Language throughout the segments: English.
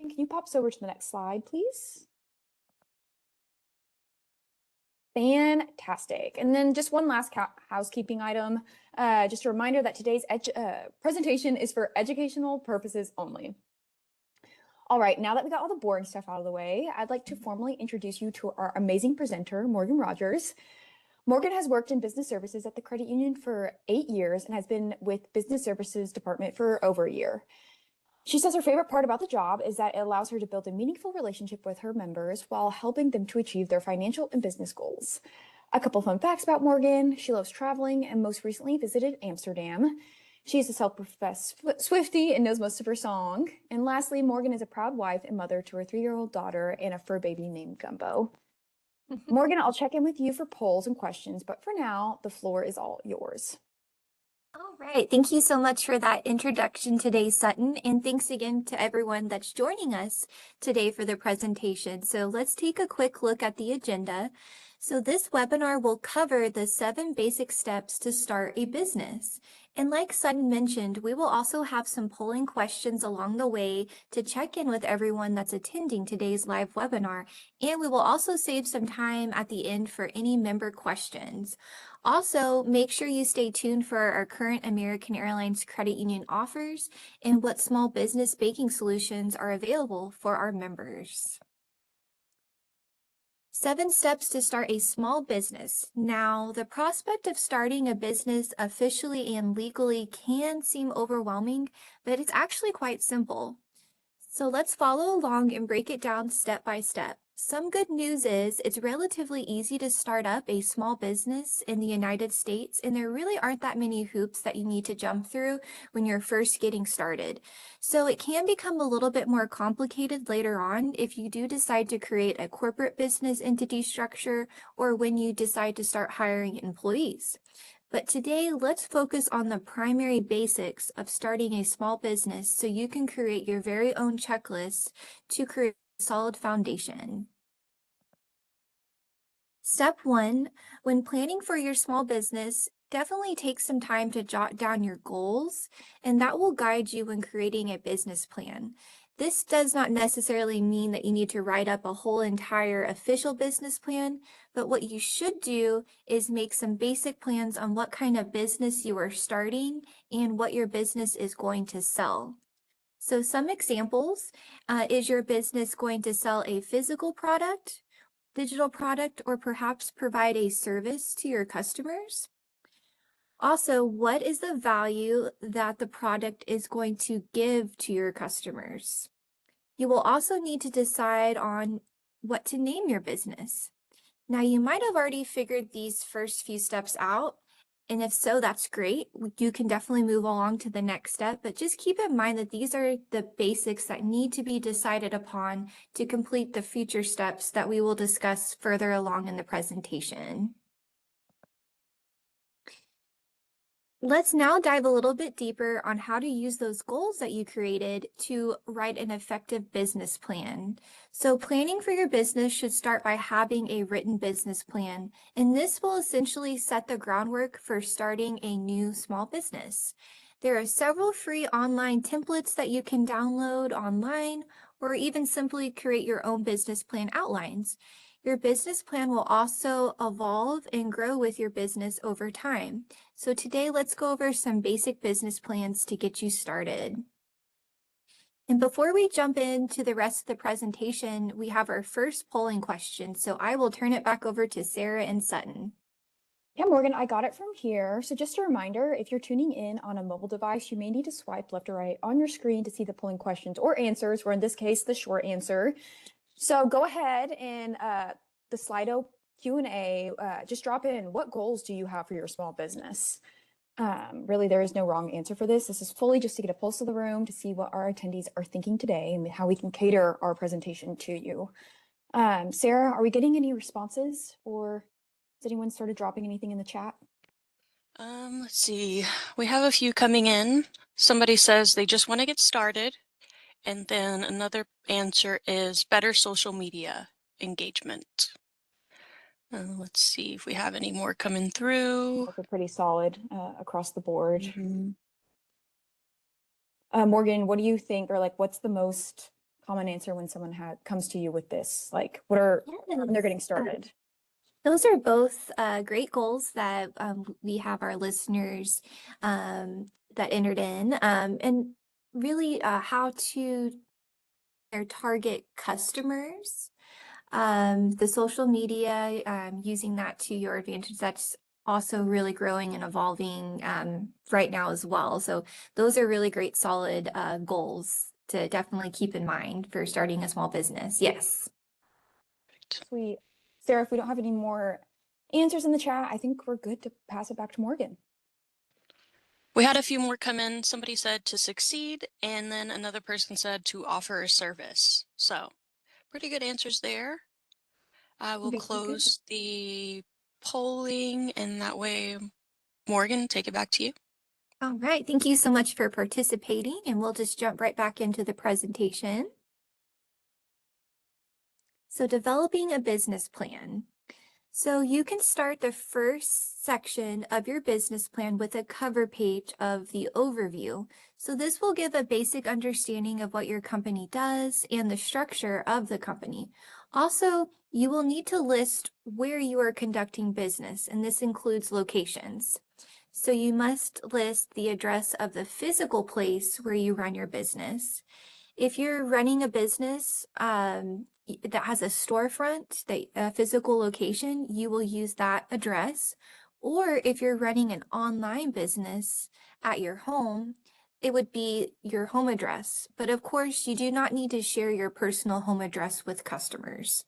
Can you pop us over to the next slide, please? Fantastic. And then just one last housekeeping item. Just a reminder that today's presentation is for educational purposes only. All right, now that we got all the boring stuff out of the way, I'd like to formally introduce you to our amazing presenter, Morgan Rogers. Morgan has worked in business services at the credit union for 8 years and has been with business services department for over a year. She says her favorite part about the job is that it allows her to build a meaningful relationship with her members while helping them to achieve their financial and business goals. A couple fun facts about Morgan: she loves traveling and most recently visited Amsterdam. She is a self-professed Swiftie and knows most of her song. And lastly, Morgan is a proud wife and mother to her 3-year-old daughter and a fur baby named Gumbo. Morgan, I'll check in with you for polls and questions, but for now, the floor is all yours. All right, thank you so much for that introduction today, Sutton, and thanks again to everyone that's joining us today for the presentation. So let's take a quick look at the agenda. So this webinar will cover the 7 basic steps to start a business. And like Sutton mentioned, we will also have some polling questions along the way to check in with everyone that's attending today's live webinar. And we will also save some time at the end for any member questions. Also, make sure you stay tuned for our current American Airlines Credit Union offers and what small business banking solutions are available for our members. 7 steps to start a small business. Now, the prospect of starting a business officially and legally can seem overwhelming, but it's actually quite simple. So let's follow along and break it down step by step. Some good news is it's relatively easy to start up a small business in the United States, and there really aren't that many hoops that you need to jump through when you're first getting started. So it can become a little bit more complicated later on if you do decide to create a corporate business entity structure or when you decide to start hiring employees. But today, let's focus on the primary basics of starting a small business so you can create your very own checklist to create a solid foundation. Step 1, when planning for your small business, definitely take some time to jot down your goals, and that will guide you when creating a business plan. This does not necessarily mean that you need to write up a whole entire official business plan, but what you should do is make some basic plans on what kind of business you are starting and what your business is going to sell. So some examples, is your business going to sell a physical product, digital product, or perhaps provide a service to your customers? Also, what is the value that the product is going to give to your customers? You will also need to decide on what to name your business. Now, you might have already figured these first few steps out, and if so, that's great. You can definitely move along to the next step, but just keep in mind that these are the basics that need to be decided upon to complete the future steps that we will discuss further along in the presentation. Let's now dive a little bit deeper on how to use those goals that you created to write an effective business plan. So planning for your business should start by having a written business plan, and this will essentially set the groundwork for starting a new small business. There are several free online templates that you can download online, or even simply create your own business plan outlines. Your business plan will also evolve and grow with your business over time. So today, let's go over some basic business plans to get you started. And before we jump into the rest of the presentation, we have our first polling question. So I will turn it back over to Sarah and Sutton. Yeah, Morgan, I got it from here. So just a reminder, if you're tuning in on a mobile device, you may need to swipe left or right on your screen to see the polling questions or answers, or in this case, the short answer. So go ahead and the Slido Q&A, just drop in what goals do you have for your small business? Really, there is no wrong answer for this. This is fully just to get a pulse of the room to see what our attendees are thinking today and how we can cater our presentation to you. Sarah, are we getting any responses, or has anyone started dropping anything in the chat? Let's see. We have a few coming in. Somebody says they just want to get started. And then another answer is better social media engagement. Let's see if we have any more coming through. Those are pretty solid across the board. Mm-hmm. Morgan, what do you think, or like what's the most common answer when someone comes to you with this? Like, what are when they're getting started? Those are both great goals that we have our listeners that entered in, and really how to their target customers. The social media, using that to your advantage, that's also really growing and evolving right now as well. So those are really great, solid goals to definitely keep in mind for starting a small business. Yes. Sweet. Sarah, if we don't have any more answers in the chat, I think we're good to pass it back to Morgan. We had a few more come in. Somebody said to succeed, and then another person said to offer a service. So pretty good answers there. I will close the polling, and that way, Morgan, take it back to you. All right. Thank you so much for participating, and we'll just jump right back into the presentation. So developing a business plan. So you can start the first section of your business plan with a cover page of the overview. So this will give a basic understanding of what your company does and the structure of the company. Also, you will need to list where you are conducting business, and this includes locations. So you must list the address of the physical place where you run your business. If you're running a business that has a storefront, a physical location, you will use that address. Or if you're running an online business at your home, it would be your home address. But of course, you do not need to share your personal home address with customers.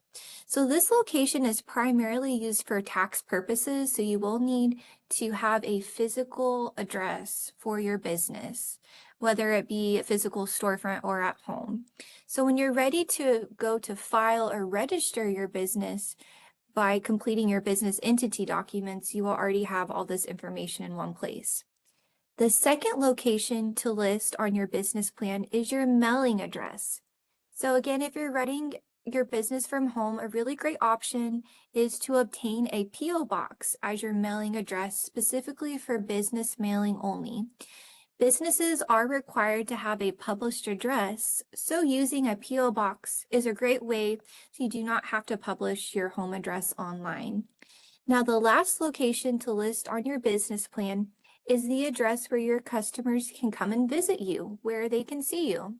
So this location is primarily used for tax purposes, so you will need to have a physical address for your business, whether it be a physical storefront or at home. So when you're ready to go to file or register your business by completing your business entity documents, you will already have all this information in one place. The second location to list on your business plan is your mailing address. So again, if you're running your business from home, a really great option is to obtain a P.O. box as your mailing address, specifically for business mailing only. Businesses are required to have a published address, so using a P.O. box is a great way so you do not have to publish your home address online. Now, the last location to list on your business plan is the address where your customers can come and visit you, where they can see you.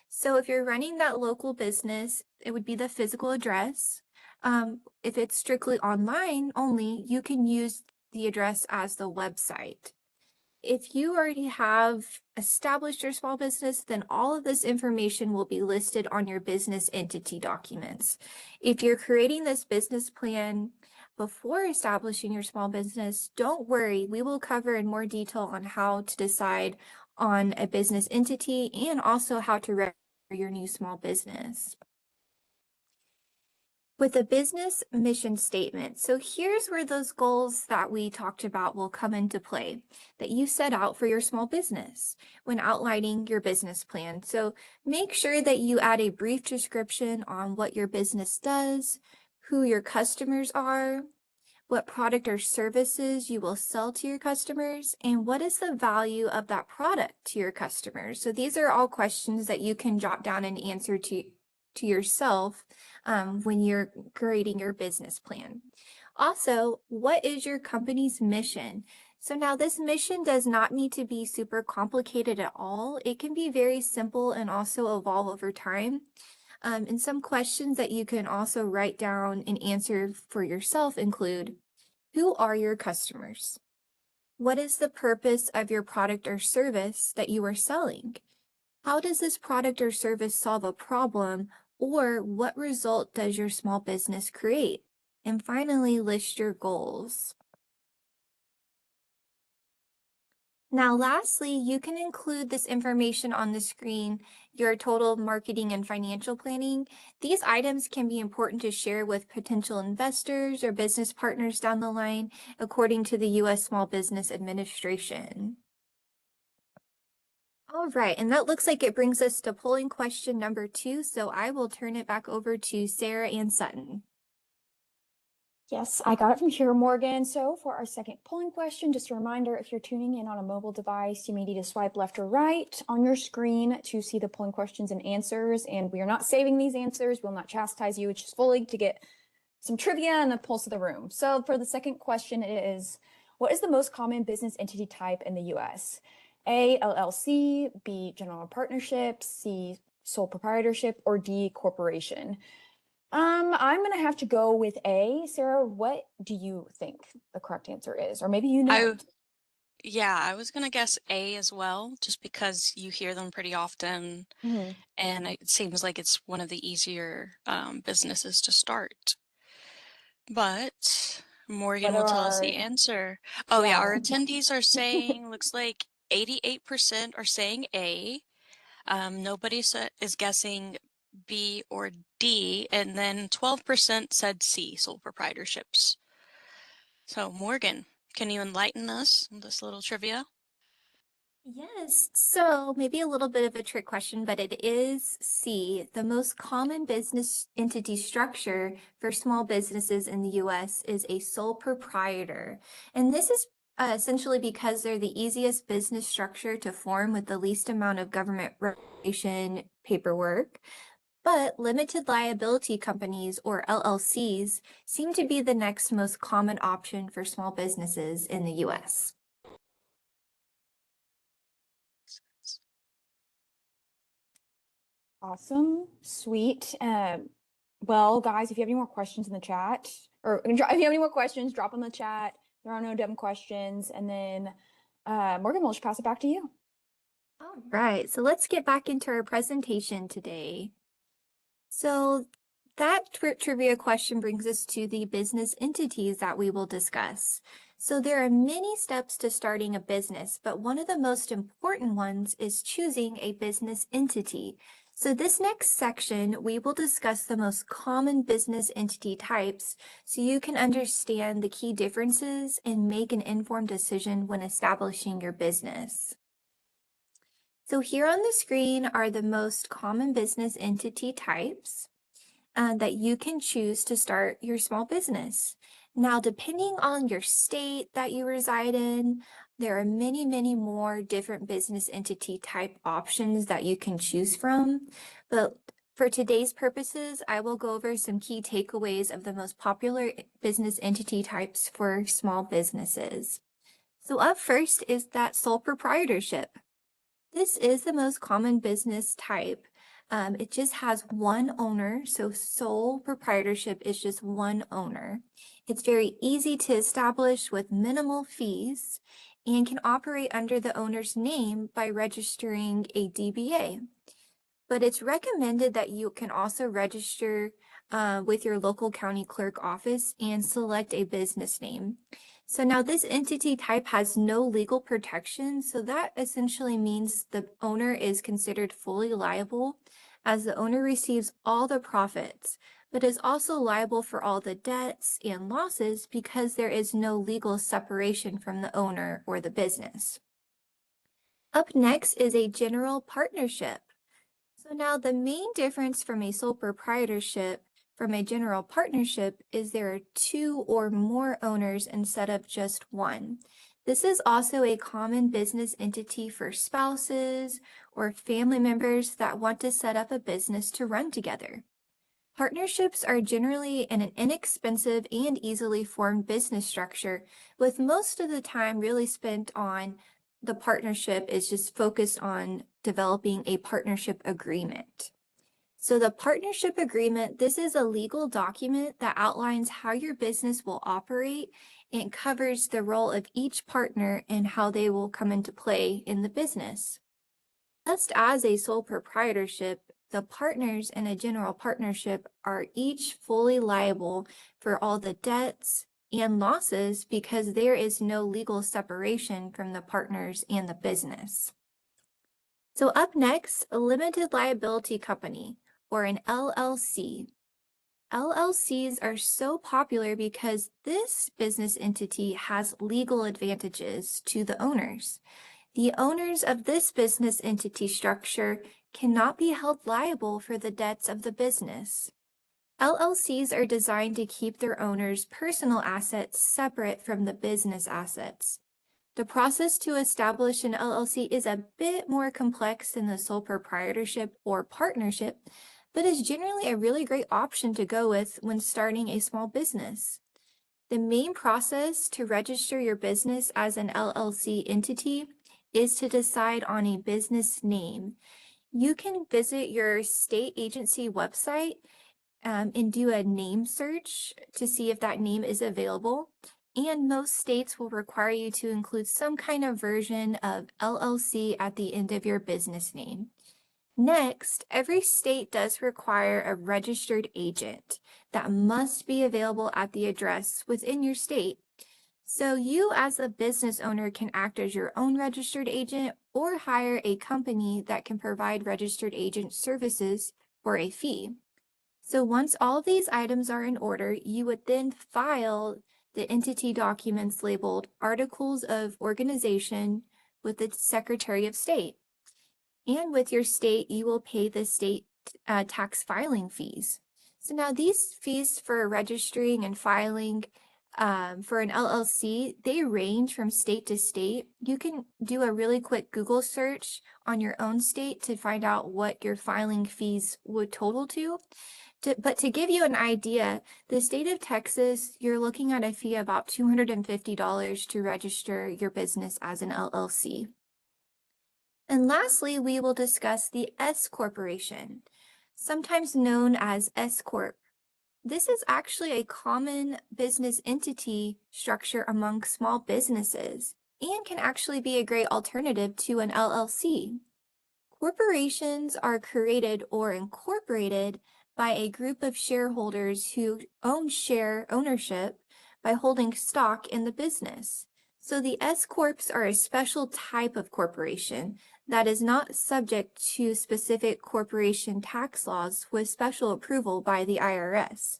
So if you're running that local business, it would be the physical address. If it's strictly online only, you can use the address as the website. If you already have established your small business, then all of this information will be listed on your business entity documents. If you're creating this business plan before establishing your small business, don't worry, we will cover in more detail on how to decide on a business entity and also how to register your new small business. With a business mission statement. So here's where those goals that we talked about will come into play that you set out for your small business when outlining your business plan. So make sure that you add a brief description on what your business does, who your customers are, what product or services you will sell to your customers, and what is the value of that product to your customers. So these are all questions that you can jot down and answer to yourself when you're creating your business plan. Also, what is your company's mission? So now this mission does not need to be super complicated at all. It can be very simple and also evolve over time. And some questions that you can also write down and answer for yourself include, who are your customers? What is the purpose of your product or service that you are selling? How does this product or service solve a problem, or what result does your small business create? And finally, list your goals. Now, lastly, you can include this information on the screen, your total marketing and financial planning. These items can be important to share with potential investors or business partners down the line, according to the U.S. Small Business Administration. All right, and that looks like it brings us to polling question number 2, so I will turn it back over to Sarah and Sutton. Yes, I got it from here, Morgan. So for our second polling question, just a reminder, if you're tuning in on a mobile device, you may need to swipe left or right on your screen to see the polling questions and answers. And we are not saving these answers. We'll not chastise you. It's just fully to get some trivia and the pulse of the room. So for the second question, it is, what is the most common business entity type in the US? A, LLC, B, general partnership, C, sole proprietorship, or D, corporation? I'm gonna have to go with A. Sarah, what do you think the correct answer is? Or maybe you know. Yeah, I was gonna guess A as well, just because you hear them pretty often, Mhm. and it seems like it's one of the easier businesses to start. But What Morgan will are tell us the our, answer. Oh yeah, yeah. our attendees are saying, looks like 88% are saying A. Nobody is guessing B or D, and then 12% said C, sole proprietorships. So Morgan, can you enlighten us on this little trivia? Yes, so maybe a little bit of a trick question, but it is C. The most common business entity structure for small businesses in the US is a sole proprietor. And this is essentially because they're the easiest business structure to form with the least amount of government regulation paperwork. But limited liability companies, or LLCs, seem to be the next most common option for small businesses in the US. Awesome, sweet. Well, guys, if you have any more questions in the chat, or if you have any more questions, drop them in the chat. There are no dumb questions. And then Morgan, we'll just pass it back to you. All right, so let's get back into our presentation today. So that trivia question brings us to the business entities that we will discuss. So there are many steps to starting a business, but one of the most important ones is choosing a business entity. So this next section, we will discuss the most common business entity types so you can understand the key differences and make an informed decision when establishing your business. So here on the screen are the most common business entity types that you can choose to start your small business. Now, depending on your state that you reside in, there are many, many more different business entity type options that you can choose from. But for today's purposes, I will go over some key takeaways of the most popular business entity types for small businesses. So up first is that sole proprietorship. This is the most common business type. It just has one owner, so sole proprietorship is just one owner. It's very easy to establish with minimal fees and can operate under the owner's name by registering a DBA. But it's recommended that you can also register with your local county clerk office and select a business name. So now this entity type has no legal protection, so that essentially means the owner is considered fully liable as the owner receives all the profits, but is also liable for all the debts and losses because there is no legal separation from the owner or the business. Up next is a general partnership. So now the main difference from a sole proprietorship from a general partnership is there are two or more owners instead of just one. This is also a common business entity for spouses or family members that want to set up a business to run together. Partnerships are generally an inexpensive and easily formed business structure, with most of the time really spent on the partnership is just focused on developing a partnership agreement. So the partnership agreement, this is a legal document that outlines how your business will operate and covers the role of each partner and how they will come into play in the business. Just as a sole proprietorship, the partners in a general partnership are each fully liable for all the debts and losses because there is no legal separation from the partners and the business. So up next, a limited liability company, or an LLC. LLCs are so popular because this business entity has legal advantages to the owners. The owners of this business entity structure cannot be held liable for the debts of the business. LLCs are designed to keep their owners' personal assets separate from the business assets. The process to establish an LLC is a bit more complex than the sole proprietorship or partnership, but is generally a really great option to go with when starting a small business. The main process to register your business as an LLC entity is to decide on a business name. You can visit your state agency website and do a name search to see if that name is available. And most states will require you to include some kind of version of LLC at the end of your business name. Next, every state does require a registered agent that must be available at the address within your state. So you as a business owner can act as your own registered agent or hire a company that can provide registered agent services for a fee. So once all of these items are in order, you would then file the entity documents labeled Articles of Organization with the Secretary of State. And with your state, you will pay the state tax filing fees. So now these fees for registering and filing for an LLC, they range from state to state. You can do a really quick Google search on your own state to find out what your filing fees would total to. But to give you an idea, the state of Texas, you're looking at a fee of about $250 to register your business as an LLC. And lastly, we will discuss the S Corporation, sometimes known as S Corp. This is actually a common business entity structure among small businesses and can actually be a great alternative to an LLC. Corporations are created or incorporated by a group of shareholders who own share ownership by holding stock in the business. So the S Corps are a special type of corporation that is not subject to specific corporation tax laws with special approval by the IRS.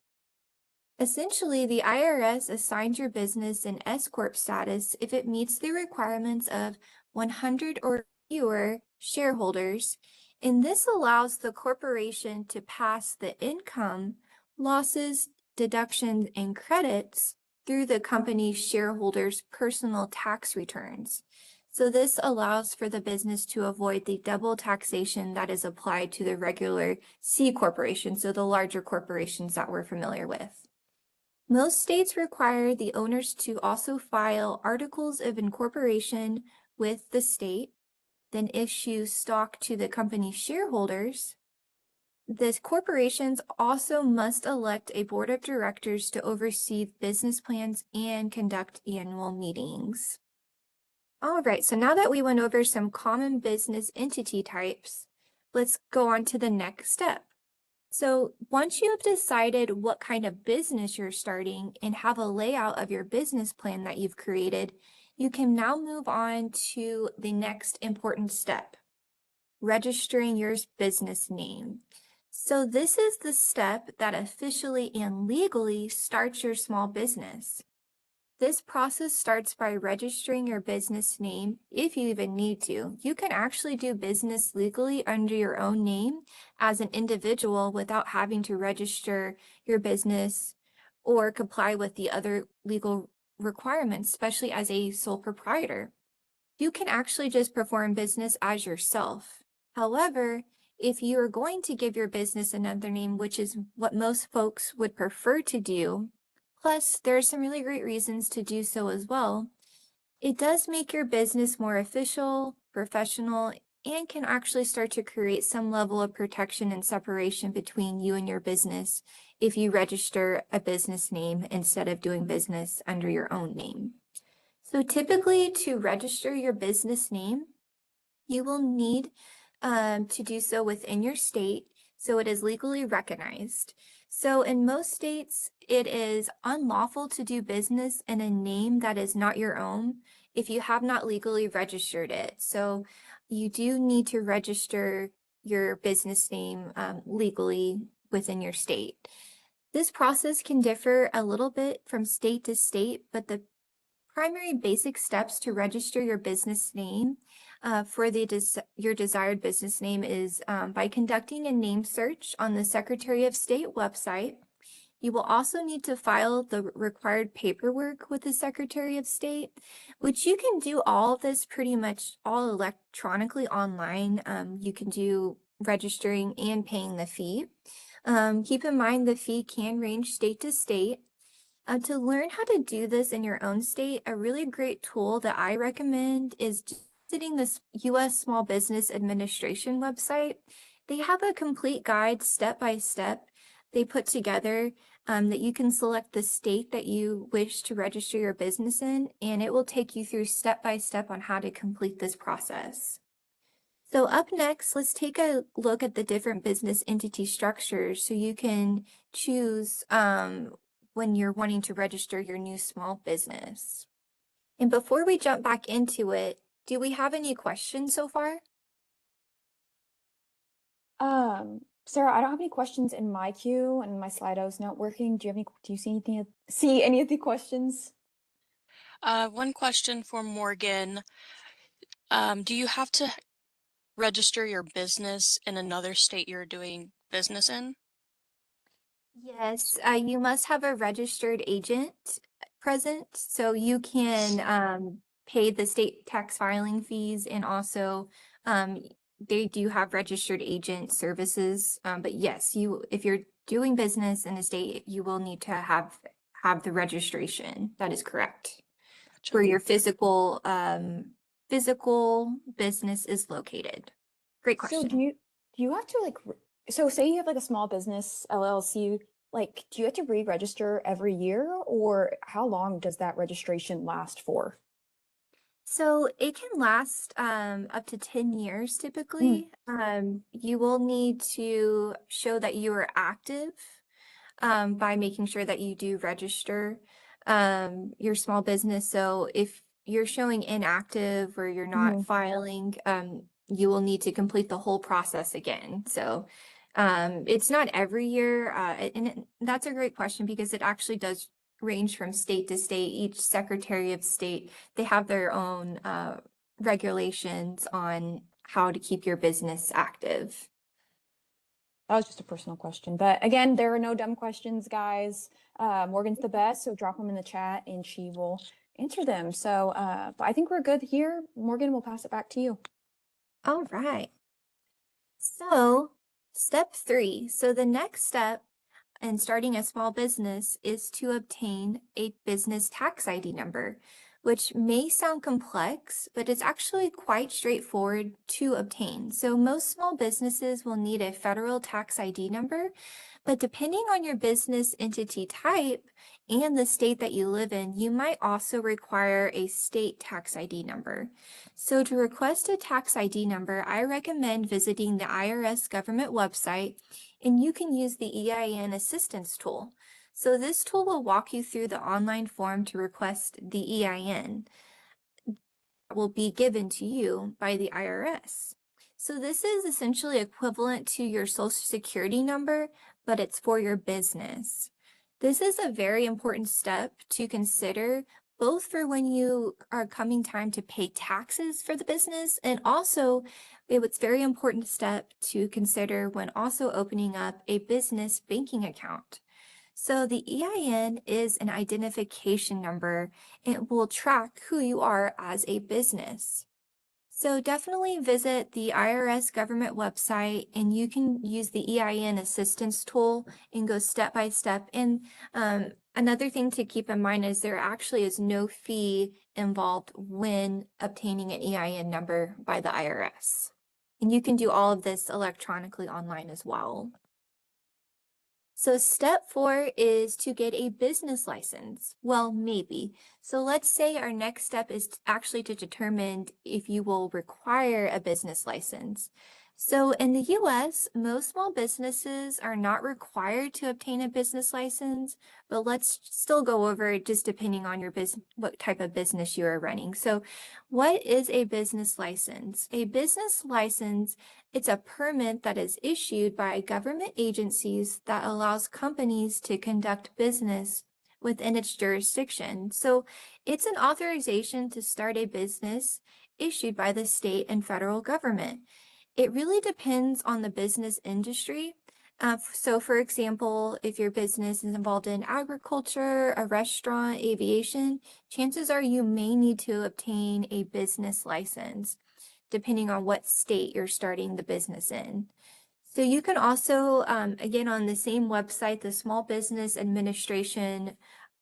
Essentially, the IRS assigns your business an S Corp status if it meets the requirements of 100 or fewer shareholders, and this allows the corporation to pass the income, losses, deductions, and credits through the company's shareholders' personal tax returns. So this allows for the business to avoid the double taxation that is applied to the regular C corporation, so the larger corporations that we're familiar with. Most states require the owners to also file articles of incorporation with the state, then issue stock to the company's shareholders. The corporations also must elect a board of directors to oversee business plans and conduct annual meetings. All right, so now that we went over some common business entity types, let's go on to the next step. So once you have decided what kind of business you're starting and have a layout of your business plan that you've created, you can now move on to the next important step, registering your business name. So this is the step that officially and legally starts your small business. This process starts by registering your business name if you even need to. You can actually do business legally under your own name as an individual without having to register your business or comply with the other legal requirements, especially as a sole proprietor. You can actually just perform business as yourself. However, if you are going to give your business another name, which is what most folks would prefer to do, plus, there are some really great reasons to do so as well. It does make your business more official, professional, and can actually start to create some level of protection and separation between you and your business if you register a business name instead of doing business under your own name. So typically, to register your business name, you will need to do so within your state, so it is legally recognized. So in most states, it is unlawful to do business in a name that is not your own if you have not legally registered it. So you do need to register your business name legally within your state. This process can differ a little bit from state to state, but the primary basic steps to register your business name for your desired business name is by conducting a name search on the Secretary of State website. You will also need to file the required paperwork with the Secretary of State, which you can do all of this pretty much all electronically online. You can do registering and paying the fee. Keep in mind the fee can range state to state. To learn how to do this in your own state, a really great tool that I recommend is just visiting this U.S. Small Business Administration website. They have a complete guide step by step they put together that you can select the state that you wish to register your business in, and it will take you through step by step on how to complete this process. So up next, let's take a look at the different business entity structures so you can choose when you're wanting to register your new small business. And before we jump back into it, do we have any questions so far? Sarah, I don't have any questions in my queue and my Slido's not working. Do you see any of the questions? One question for Morgan. Do you have to register your business in another state you're doing business in? Yes, you must have a registered agent present, so you can pay the state tax filing fees, and also they do have registered agent services. But yes, if you're doing business in a state, you will need to have the registration. That is correct. Gotcha. Where your physical business is located. Great question. So do you have to so say you have like a small business LLC, like do you have to re-register every year, or how long does that registration last for? So it can last up to 10 years typically. You will need to show that you are active by making sure that you do register your small business. So if you're showing inactive or you're not filing, you will need to complete the whole process again. So it's not every year. That's a great question because it actually does range from state to state. Each Secretary of State, they have their own regulations on how to keep your business active. That was just a personal question, but again, there are no dumb questions, guys. Morgan's the best, so drop them in the chat and she will answer them. So, but I think we're good here. Morgan, we'll pass it back to you. All right. So step 3. So the next step in starting a small business is to obtain a business tax ID number, which may sound complex, but it's actually quite straightforward to obtain. So most small businesses will need a federal tax ID number, but depending on your business entity type and the state that you live in, you might also require a state tax ID number. So to request a tax ID number, I recommend visiting the IRS government website, and you can use the EIN assistance tool. So this tool will walk you through the online form to request the EIN that will be given to you by the IRS. So this is essentially equivalent to your Social Security number, but it's for your business. This is a very important step to consider, both for when you are coming time to pay taxes for the business, and also it's very important step to consider when also opening up a business banking account. So the EIN is an identification number. It will track who you are as a business. So definitely visit the IRS government website, and you can use the EIN assistance tool and go step by step. And another thing to keep in mind is there actually is no fee involved when obtaining an EIN number by the IRS. And you can do all of this electronically online as well. So step 4 is to get a business license. Well, maybe. So let's say our next step is actually to determine if you will require a business license. So in the US, most small businesses are not required to obtain a business license, but let's still go over it just depending on your business, what type of business you are running. So what is a business license? A business license, it's a permit that is issued by government agencies that allows companies to conduct business within its jurisdiction. So it's an authorization to start a business issued by the state and federal government. It really depends on the business industry. So for example, if your business is involved in agriculture, a restaurant, aviation, chances are you may need to obtain a business license, depending on what state you're starting the business in. So you can also, again, on the same website, the Small Business Administration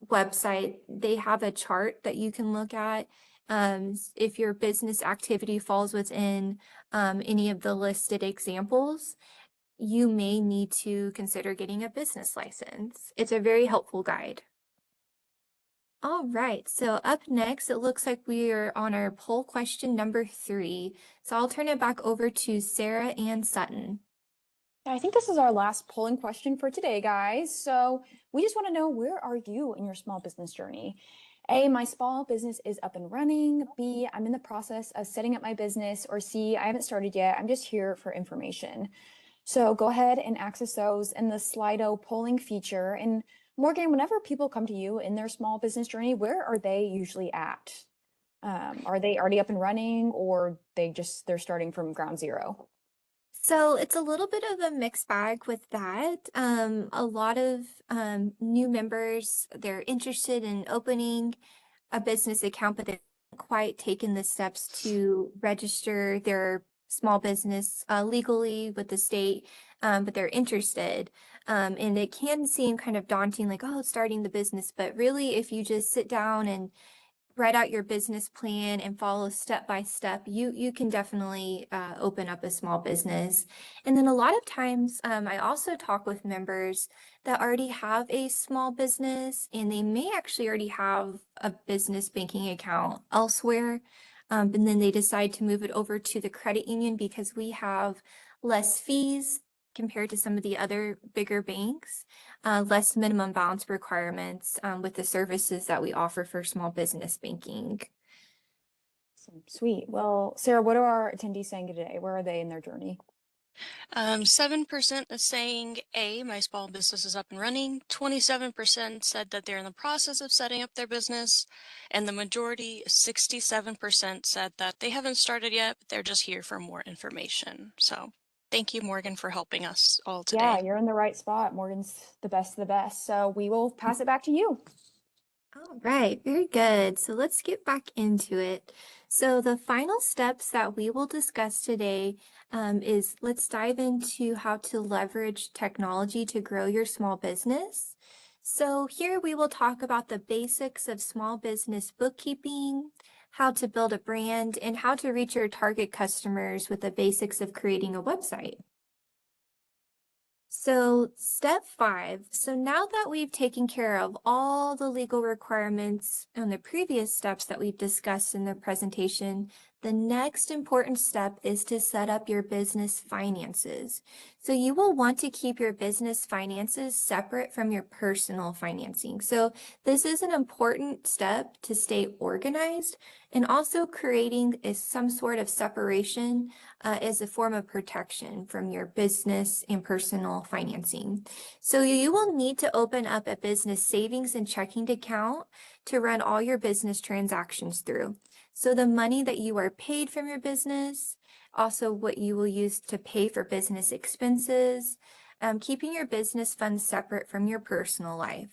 website, they have a chart that you can look at. If your business activity falls within any of the listed examples, you may need to consider getting a business license. It's a very helpful guide. All right, so up next, it looks like we are on our poll question number 3. So I'll turn it back over to Sarah and Sutton. I think this is our last polling question for today, guys. So we just want to know, where are you in your small business journey? A, my small business is up and running. B, I'm in the process of setting up my business. Or C, I haven't started yet. I'm just here for information. So go ahead and access those in the Slido polling feature. And Morgan, whenever people come to you in their small business journey, where are they usually at? Are they already up and running, or they're starting from ground zero? So it's a little bit of a mixed bag with that. A lot of new members, they're interested in opening a business account, but they haven't quite taken the steps to register their small business legally with the state, but they're interested. And it can seem kind of daunting, like, oh, starting the business. But really, if you just sit down and write out your business plan and follow step by step, you can definitely open up a small business. And then a lot of times, I also talk with members that already have a small business, and they may actually already have a business banking account elsewhere. And then they decide to move it over to the credit union because we have less fees compared to some of the other bigger banks, less minimum balance requirements with the services that we offer for small business banking. Sweet. Well, Sarah, what are our attendees saying today? Where are they in their journey? 7% is saying A, my small business is up and running. 27% said that they're in the process of setting up their business. And the majority, 67%, said that they haven't started yet, but they're just here for more information. So thank you, Morgan, for helping us all Yeah, today. you're in the right spot. Morgan's the best of the best. So we will pass it back to you. All right, very good. So let's get back into it. So the final steps that we will discuss today is let's dive into how to leverage technology to grow your small business. So here we will talk about the basics of small business bookkeeping, how to build a brand, and how to reach your target customers with the basics of creating a website. So step 5. So now that we've taken care of all the legal requirements and the previous steps that we've discussed in the presentation, the next important step is to set up your business finances. So you will want to keep your business finances separate from your personal financing. So this is an important step to stay organized, and also creating some sort of separation as a form of protection from your business and personal financing. So you will need to open up a business savings and checking account to run all your business transactions through. So the money that you are paid from your business, also what you will use to pay for business expenses, keeping your business funds separate from your personal life.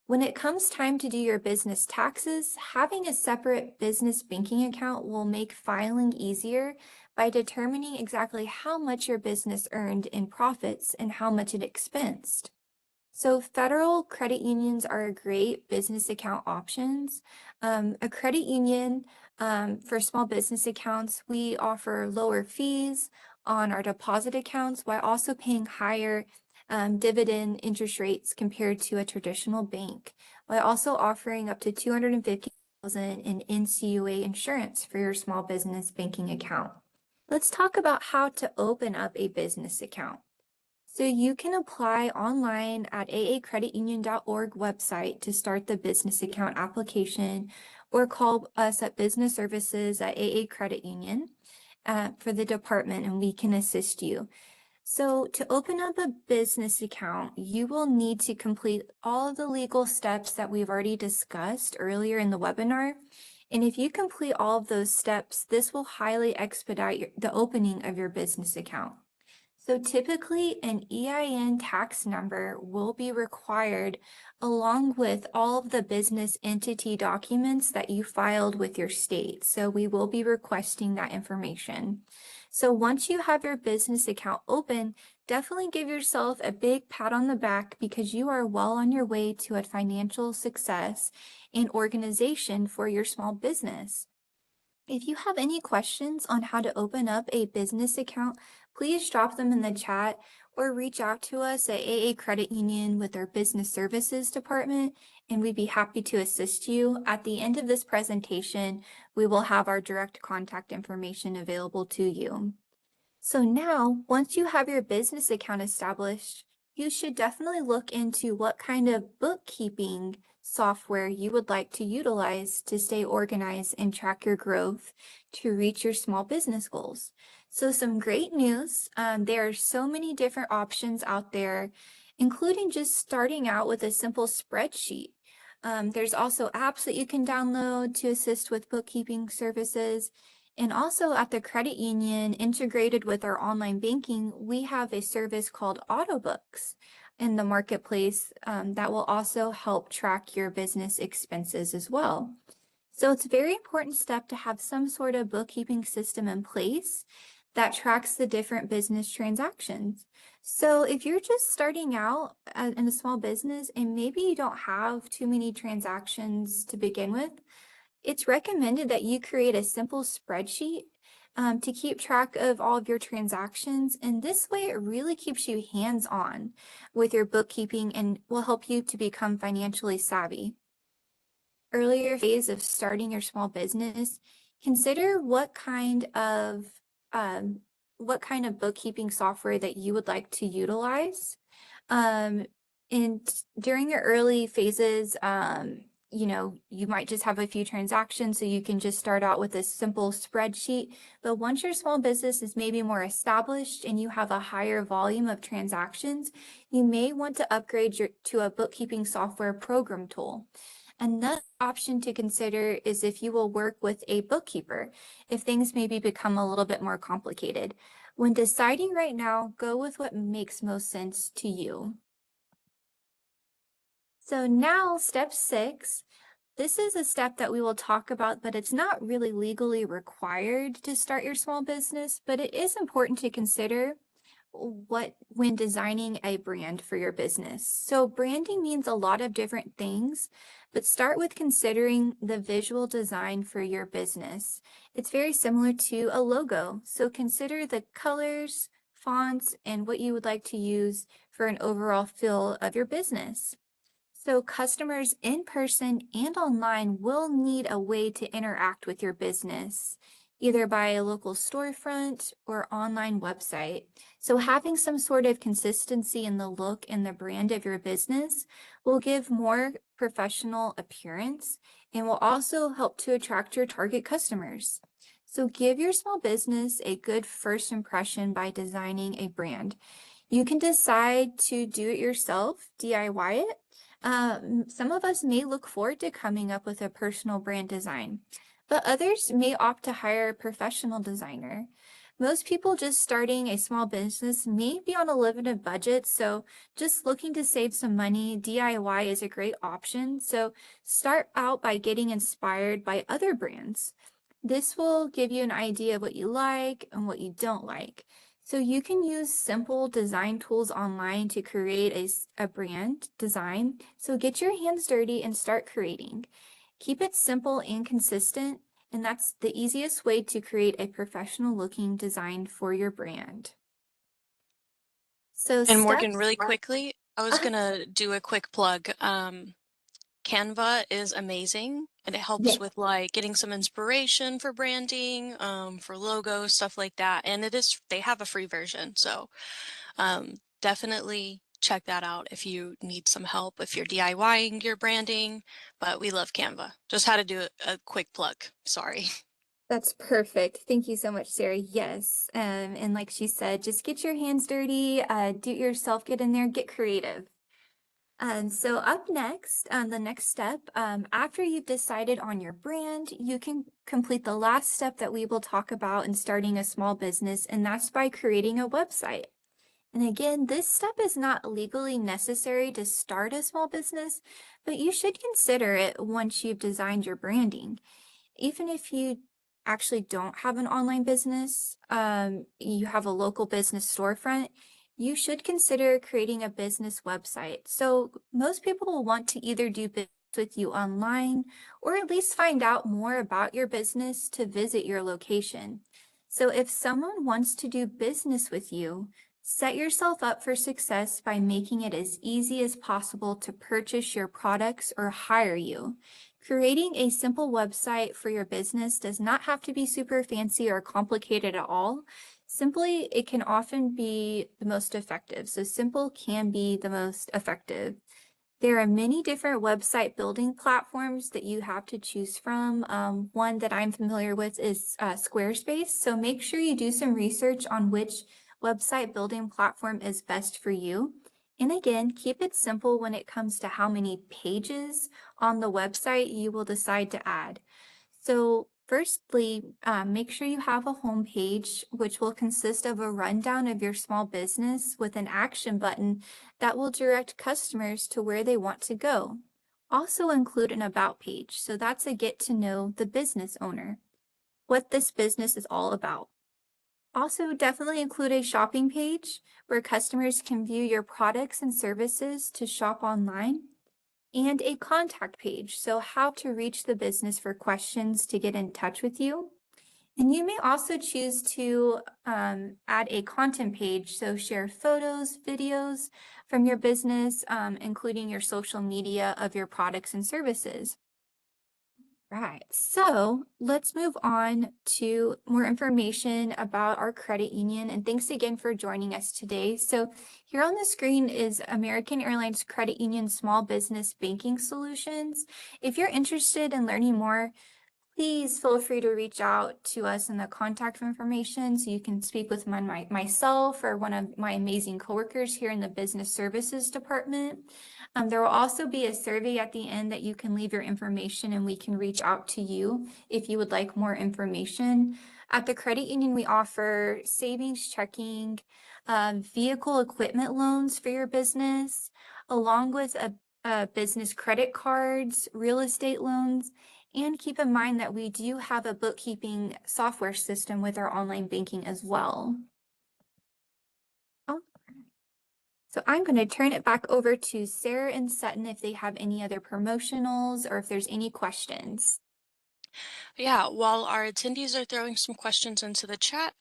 When it comes time to do your business taxes, having a separate business banking account will make filing easier by determining exactly how much your business earned in profits and how much it expensed. So federal credit unions are great business account options. A credit union for small business accounts, we offer lower fees on our deposit accounts while also paying higher dividend interest rates compared to a traditional bank, while also offering up to $250,000 in NCUA insurance for your small business banking account. Let's talk about how to open up a business account. So you can apply online at aacreditunion.org website to start the business account application, or call us at business services at AA Credit Union for the department, and we can assist you. So to open up a business account, you will need to complete all of the legal steps that we've already discussed earlier in the webinar. And if you complete all of those steps, this will highly expedite the opening of your business account. So typically an EIN tax number will be required along with all of the business entity documents that you filed with your state. So we will be requesting that information. So once you have your business account open, definitely give yourself a big pat on the back because you are well on your way to a financial success and organization for your small business. If you have any questions on how to open up a business account, please drop them in the chat or reach out to us at AA Credit Union with our business services department, and we'd be happy to assist you. At the end of this presentation, we will have our direct contact information available to you. So now, once you have your business account established, you should definitely look into what kind of bookkeeping software you would like to utilize to stay organized and track your growth to reach your small business goals. So some great news. There are so many different options out there, including just starting out with a simple spreadsheet. There's also apps that you can download to assist with bookkeeping services. And also at the credit union, integrated with our online banking, we have a service called Autobooks in the marketplace that will also help track your business expenses as well. So it's a very important step to have some sort of bookkeeping system in place that tracks the different business transactions. So if you're just starting out in a small business and maybe you don't have too many transactions to begin with, it's recommended that you create a simple spreadsheet to keep track of all of your transactions. And this way, it really keeps you hands-on with your bookkeeping and will help you to become financially savvy. Earlier phase of starting your small business, consider what kind of bookkeeping software that you would like to utilize. And during your early phases, you might just have a few transactions, so you can just start out with a simple spreadsheet. But once your small business is maybe more established and you have a higher volume of transactions, you may want to upgrade to a bookkeeping software program tool. Another option to consider is if you will work with a bookkeeper, if things maybe become a little bit more complicated. When deciding right now, go with what makes most sense to you. So now step 6, this is a step that we will talk about, but it's not really legally required to start your small business, but it is important to consider when designing a brand for your business. So branding means a lot of different things, but start with considering the visual design for your business. It's very similar to a logo. So consider the colors, fonts, and what you would like to use for an overall feel of your business. So customers in person and online will need a way to interact with your business, either by a local storefront or online website. So having some sort of consistency in the look and the brand of your business will give more professional appearance and will also help to attract your target customers. So give your small business a good first impression by designing a brand. You can decide to do it yourself, DIY it. Some of us may look forward to coming up with a personal brand design, but others may opt to hire a professional designer. Most people just starting a small business may be on a limited budget, so just looking to save some money, DIY is a great option. So start out by getting inspired by other brands. This will give you an idea of what you like and what you don't like. So you can use simple design tools online to create a brand design. So get your hands dirty and start creating. Keep it simple and consistent, and that's the easiest way to create a professional looking design for your brand. So And Morgan, steps. really quickly, I was gonna do a quick plug. Canva is amazing, and it helps Yeah. with like getting some inspiration for branding, for logos, stuff like that. And they have a free version, so definitely check that out if you need some help if you're DIYing your branding. But we love Canva. Just had to do a quick plug. Sorry. That's perfect. Thank you so much, Sarah. Yes. And like she said, just get your hands dirty, do it yourself, get in there, get creative. So up next, the next step, after you've decided on your brand, you can complete the last step that we will talk about in starting a small business, and that's by creating a website. And again, this step is not legally necessary to start a small business, but you should consider it once you've designed your branding. Even if you actually don't have an online business, you have a local business storefront, you should consider creating a business website. So most people will want to either do business with you online or at least find out more about your business to visit your location. So if someone wants to do business with you, set yourself up for success by making it as easy as possible to purchase your products or hire you. Creating a simple website for your business does not have to be super fancy or complicated at all. Simply, it can often be the most effective. So simple can be the most effective. There are many different website building platforms that you have to choose from. One that I'm familiar with is Squarespace. So make sure you do some research on which website building platform is best for you. And again, keep it simple when it comes to how many pages on the website you will decide to add. So firstly, make sure you have a home page, which will consist of a rundown of your small business with an action button that will direct customers to where they want to go. Also include an about page. So that's a get to know the business owner, what this business is all about. Also, definitely include a shopping page where customers can view your products and services to shop online, and a contact page, so how to reach the business for questions to get in touch with you. And you may also choose to add a content page, so share photos, videos from your business, including your social media of your products and services. Right, so let's move on to more information about our credit union. And thanks again for joining us today. So here on the screen is American Airlines Credit Union Small Business Banking Solutions. If you're interested in learning more, please feel free to reach out to us in the contact information so you can speak with myself or one of my amazing coworkers here in the Business Services Department. There will also be a survey at the end that you can leave your information and we can reach out to you if you would like more information. At the credit union, we offer savings checking, vehicle equipment loans for your business, along with a business credit cards, real estate loans, and keep in mind that we do have a bookkeeping software system with our online banking as well. Oh, so I'm going to turn it back over to Sarah and Sutton if they have any other promotionals or if there's any questions. Yeah, while our attendees are throwing some questions into the chat,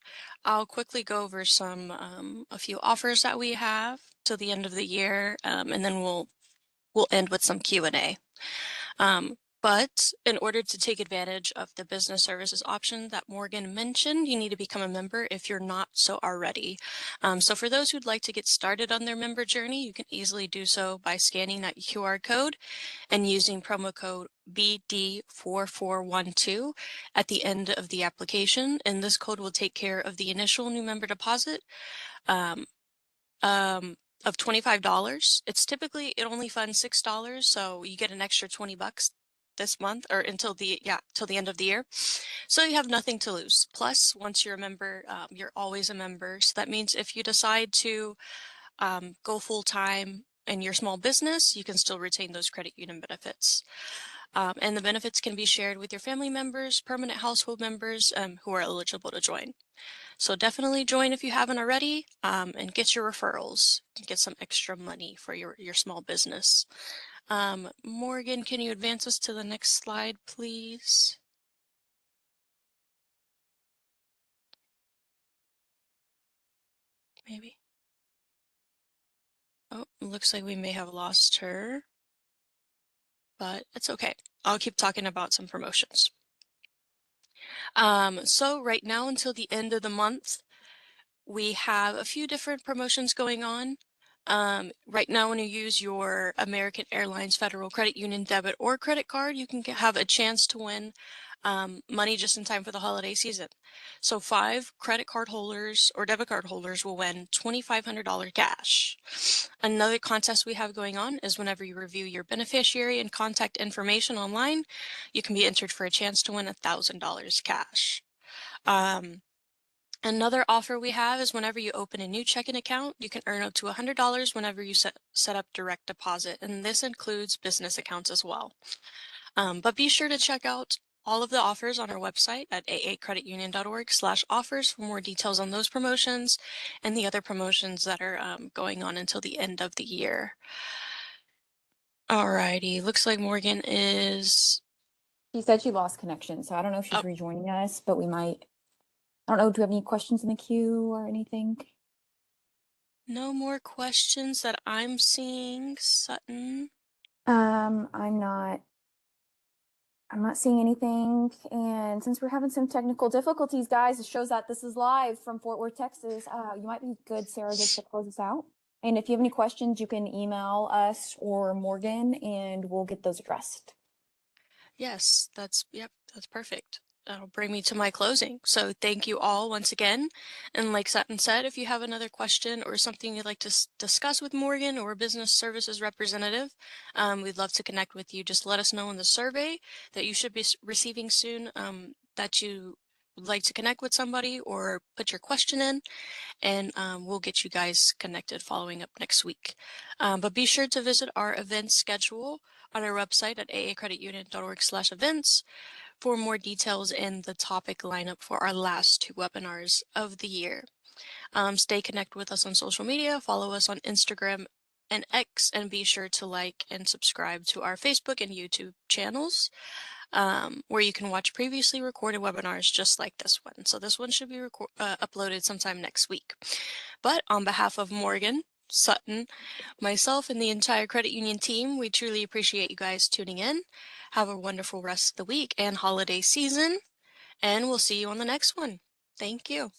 I'll quickly go over a few offers that we have till the end of the year, and then we'll end with some Q&A. But in order to take advantage of the business services option that Morgan mentioned, you need to become a member if you're not so already. So for those who'd like to get started on their member journey, you can easily do so by scanning that QR code and using promo code BD4412 at the end of the application. And this code will take care of the initial new member deposit um, of $25. It only funds $6, so you get an extra 20 bucks this month or till the end of the year. So you have nothing to lose. Plus, once you're a member, you're always a member. So that means if you decide to go full time in your small business, you can still retain those credit union benefits. And the benefits can be shared with your family members, permanent household members who are eligible to join. So definitely join if you haven't already, and get your referrals and get some extra money for your small business. Morgan, can you advance us to the next slide, please? Maybe. Oh, looks like we may have lost her, but it's okay. I'll keep talking about some promotions. So right now until the end of the month, we have a few different promotions going on. Right now, when you use your American Airlines Federal Credit Union debit or credit card, you can have a chance to win money just in time for the holiday season. So 5 credit card holders or debit card holders will win $2,500 cash. Another contest we have going on is whenever you review your beneficiary and contact information online, you can be entered for a chance to win $1,000 cash. Another offer we have is whenever you open a new checking account, you can earn up to $100 whenever you set up direct deposit, and this includes business accounts as well. But be sure to check out all of the offers on our website at aacreditunion.org/offers for more details on those promotions and the other promotions that are going on until the end of the year. Alrighty, looks like Morgan is. She said she lost connection, so I don't know if she's Oh. rejoining us, but we might. I don't know. Do you have any questions in the queue or anything? No more questions that I'm seeing, Sutton. I'm not seeing anything. And since we're having some technical difficulties, guys, it shows that this is live from Fort Worth, Texas. You might be good, Sarah, just to close us out. And if you have any questions, you can email us or Morgan and we'll get those addressed. Yes, yep, that's perfect. That'll bring me to my closing. So thank you all once again. And like Sutton said, if you have another question or something you'd like to discuss with Morgan or a business services representative, we'd love to connect with you. Just let us know in the survey that you should be receiving soon, that you would like to connect with somebody or put your question in, and we'll get you guys connected following up next week. But be sure to visit our event schedule on our website at aacreditunion.org/events for more details in the topic lineup for our last 2 webinars of the year. Stay connected with us on social media, follow us on Instagram and X, and be sure to like and subscribe to our Facebook and YouTube channels, where you can watch previously recorded webinars just like this one. So this one should be uploaded sometime next week. But on behalf of Morgan, Sutton, myself, and the entire credit union team, we truly appreciate you guys tuning in. Have a wonderful rest of the week and holiday season, and we'll see you on the next one. Thank you.